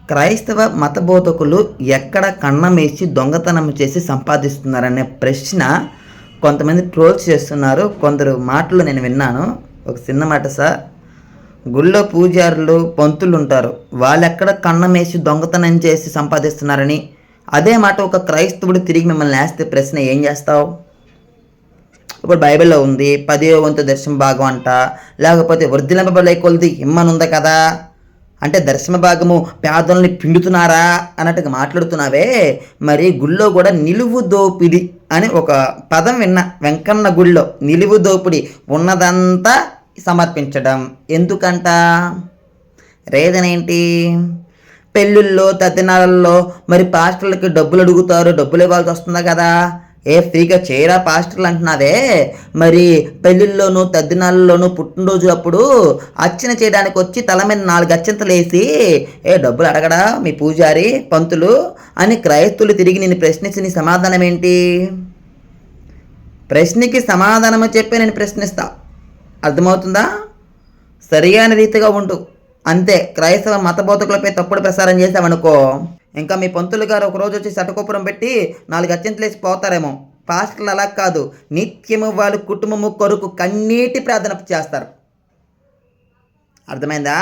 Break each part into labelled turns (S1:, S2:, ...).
S1: క్రైస్తవ మత బోధకులు ఎక్కడ కన్నమేసి దొంగతనం చేసి సంపాదిస్తున్నారనే ప్రశ్న కొంతమంది ట్రోల్స్ చేస్తున్నారు. కొందరు మాటలు నేను విన్నాను. ఒక చిన్న మాట సార్, గుళ్ళో పూజారులు పంతులు ఉంటారు, వాళ్ళు ఎక్కడ కన్నమేసి దొంగతనం చేసి సంపాదిస్తున్నారని అదే మాట ఒక క్రైస్తవుడు తిరిగి మిమ్మల్ని వేస్తే ప్రశ్న ఏం చేస్తావు? ఇప్పుడు బైబిల్లో ఉంది 10వ వంతు దర్శన భాగం అంట, లేకపోతే వర్ధిలింపబడే కొలది ఇమ్మనుంది కదా, అంటే దర్శన భాగము పేదల్ని పిండుతున్నారా అన్నట్టుగా మాట్లాడుతున్నావే. మరి గుళ్ళో కూడా నిలువు దోపిడి అని ఒక పదం విన్నా. వెంకన్న గుళ్ళో నిలువు దోపిడి ఉన్నదంతా సమర్పించడం ఎందుకంట? రీజన్ ఏంటి? పెళ్ళిళ్ళలో తద్దినాలలో మరి పాస్టర్లకి డబ్బులు అడుగుతారు, డబ్బులు ఇవ్వాల్సి వస్తుందా కదా. ఫ్రీగా చేయరా పాస్టర్లు అంటున్నావే. మరి పెళ్ళిళ్ళలోనూ తద్దినాళ్ళలోనూ పుట్టినరోజు అప్పుడు అర్చన చేయడానికి వచ్చి తల మీద 4 అర్చంతలు వేసి డబ్బులు అడగడా మీ పూజారి పంతులు అని క్రైస్తువులు తిరిగి నేను ప్రశ్నించి నీ సమాధానం ఏంటి? ప్రశ్నకి సమాధానము చెప్పి నేను ప్రశ్నిస్తా. అర్థమవుతుందా? సరియైన రీతిగా ఉండు అంతే. క్రైస్తవ మత బోధకులపై తప్పుడు ప్రసారం చేసామనుకో, ఇంకా మీ పంతులు గారు ఒకరోజు వచ్చి శటకోపురం పెట్టి 4 అత్యంతలు వేసి పోతారేమో. పాస్టర్లు అలా కాదు, నిత్యము వాళ్ళ కుటుంబము కొరకు కన్నీటి ప్రార్థన చేస్తారు. అర్థమైందా?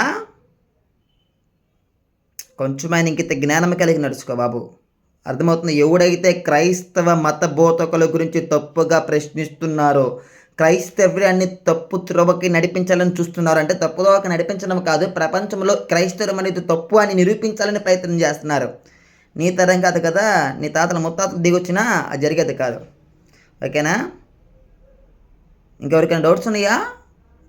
S1: కొంచెమైనా ఇంకిత జ్ఞానం కలిగి నడుచుకో బాబు. అర్థమవుతుంది? ఎవడైతే క్రైస్తవ మత బోధకుల గురించి తప్పుగా ప్రశ్నిస్తున్నారో, క్రైస్తవ్యాన్ని తప్పు త్రోవకి నడిపించాలని చూస్తున్నారు. అంటే తప్పు త్రోవకి నడిపించడం కాదు, ప్రపంచంలో క్రైస్తవం అనేది తప్పు అని నిరూపించాలని ప్రయత్నం చేస్తున్నారు. నీ తరం కాదు కదా, నీ తాతల ముత్తాతలు దిగొచ్చినా అది జరిగేది కాదు. ఓకేనా? ఇంకెవరికైనా డౌట్స్ ఉన్నాయా?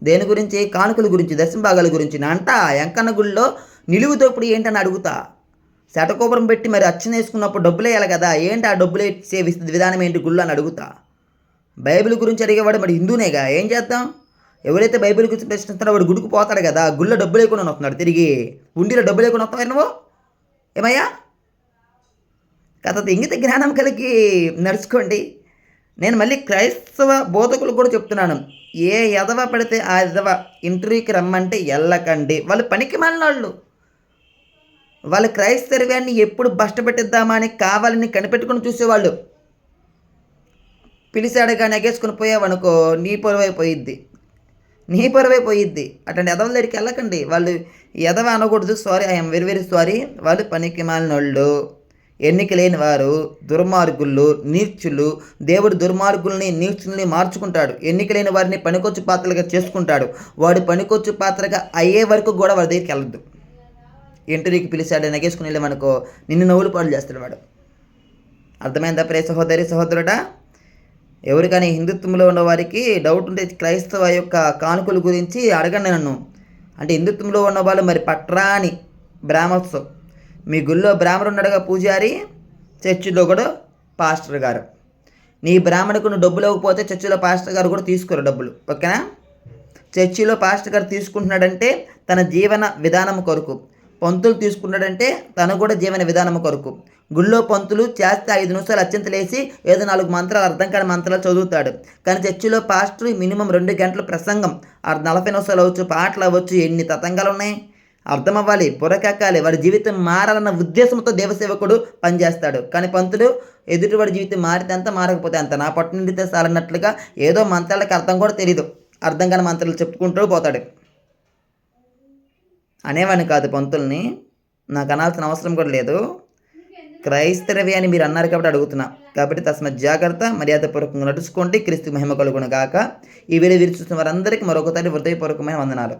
S1: దేని గురించి? కానుకల గురించి, దర్శన భాగాల గురించి అంట. వెంకన్న గుళ్ళో నిలువు దోపిడి ఏంటని అడుగుతా. శటకోపురం పెట్టి మరి అర్చన వేసుకున్నప్పుడు డబ్బులు వేయాలి కదా, ఏంటి ఆ డబ్బులు వేసే విధానం ఏంటి గుళ్ళు అని అడుగుతా. బైబిల్ గురించి అడిగేవాడు మరి హిందూనేగా, ఏం చేద్దాం? ఎవరైతే బైబిల్ గురించి ప్రశ్నిస్తారో వాడు గుడికి పోతాడు కదా, గుళ్ళో డబ్బులు లేకుండా వస్తున్నాడు, తిరిగి ఉండిలో డబ్బులు లేకుండా వస్తావు నువ్వు. ఏమయ్యా? కథ ఇంగిత జ్ఞానం కలిగి నడుచుకోండి. నేను మళ్ళీ క్రైస్తవ బోధకులు కూడా చెప్తున్నాను, ఏ ఎదవ పడితే ఆ ఎదవ ఇంటర్వ్యూకి రమ్మంటే వెళ్ళకండి. వాళ్ళు పనికి మాలిన వాళ్ళ క్రైస్తవ్యాన్ని ఎప్పుడు బష్టపెట్టిద్దామా అని కావాలని కనిపెట్టుకుని చూసేవాళ్ళు. పిలిచాడు కానీ ఎగేసుకుని పోయావనుకో నీ పొరవైపోయిద్ది. అట్లాంటి ఎదవల దగ్గరికి వెళ్ళకండి. వాళ్ళు ఎదవ అనకూడదు. Sorry, I'm very very sorry. వాళ్ళు పనికి మాలినోళ్ళు, ఎన్నిక లేని వారు, దుర్మార్గులు, నీచులు. దేవుడు దుర్మార్గుల్ని నీచుల్ని మార్చుకుంటాడు. ఎన్నిక లేని వారిని పనికొచ్చు పాత్రలుగా చేసుకుంటాడు. వాడు పనికొచ్చు పాత్రగా అయ్యే వరకు కూడా వాడి దగ్గరికి వెళ్ళద్దు. ఇంటర్వ్యూకి పిలిచాడు నెగేసుకుని వెళ్ళామనుకో నిన్ను నవ్వులు పాలు చేస్తాడు వాడు. అర్థమైందా ప్రియ సహోదరి సహోదరుడా? ఎవరికైనా హిందుత్వంలో ఉన్న వారికి డౌట్ ఉంటే క్రైస్తవ యొక్క కానుకల గురించి అడగండి నన్ను. అంటే హిందుత్వంలో ఉన్న వాళ్ళు మరి పట్రాని బ్రాహ్మణ్స్, మీ గుళ్ళో బ్రాహ్మణుడు ఉన్నాడుగా పూజారి, చర్చిలో కూడా పాస్టర్ గారు. నీ బ్రాహ్మణుకు నువ్వు డబ్బులు ఇవ్వకపోతే చర్చిలో పాస్టర్ గారు కూడా తీసుకోరు డబ్బులు. ఓకేనా? చర్చిలో పాస్టర్ గారు తీసుకుంటున్నాడంటే తన జీవన విధానం కొరకు, పంతులు తీసుకున్నాడంటే తను కూడా జీవన విధానం కొరకు. గుళ్ళో పంతులు చేస్తే 5 నిమిషాలు అత్యంతలు వేసి ఏదో 4 మంత్రాలు అర్థం కాని మంత్రాలు చదువుతాడు. కానీ చర్చిలో పాస్టర్ మినిమం 2 గంటల ప్రసంగం, 40 నిమిషాలు అవ్వచ్చు, పాటలు అవ్వచ్చు, ఎన్ని తతంగాలు ఉన్నాయి. అర్థం అవ్వాలి, బుర్రకెక్కాలి. వాడి జీవితం మారాలన్న ఉద్దేశంతో దేవసేవకుడు పనిచేస్తాడు. కానీ పంతులు ఎదుటివాడి జీవితం మారితే అంత, మారకపోతే అంత, నా పట్టు నిండితే చాలన్నట్లుగా ఏదో మంత్రాలకు అర్థం కూడా తెలియదు, అర్థం కాని మంత్రాలు చెప్పుకుంటూ పోతాడు. అనేవాడిని కాదు పంతుల్ని, నాకు అనాల్సిన అవసరం కూడా లేదు. క్రైస్తవే అని మీరు అన్నారు కాబట్టి అడుగుతున్నా. కాబట్టి తస్మత్ జాగ్రత్త, మర్యాదపూర్వకంగా నడుచుకోండి. క్రీస్తు మహిమ కలుగును గాక. ఈ వీడియో చూస్తున్న వారందరికీ మరొకసారి హృదయపూర్వకమైన వందనాలు.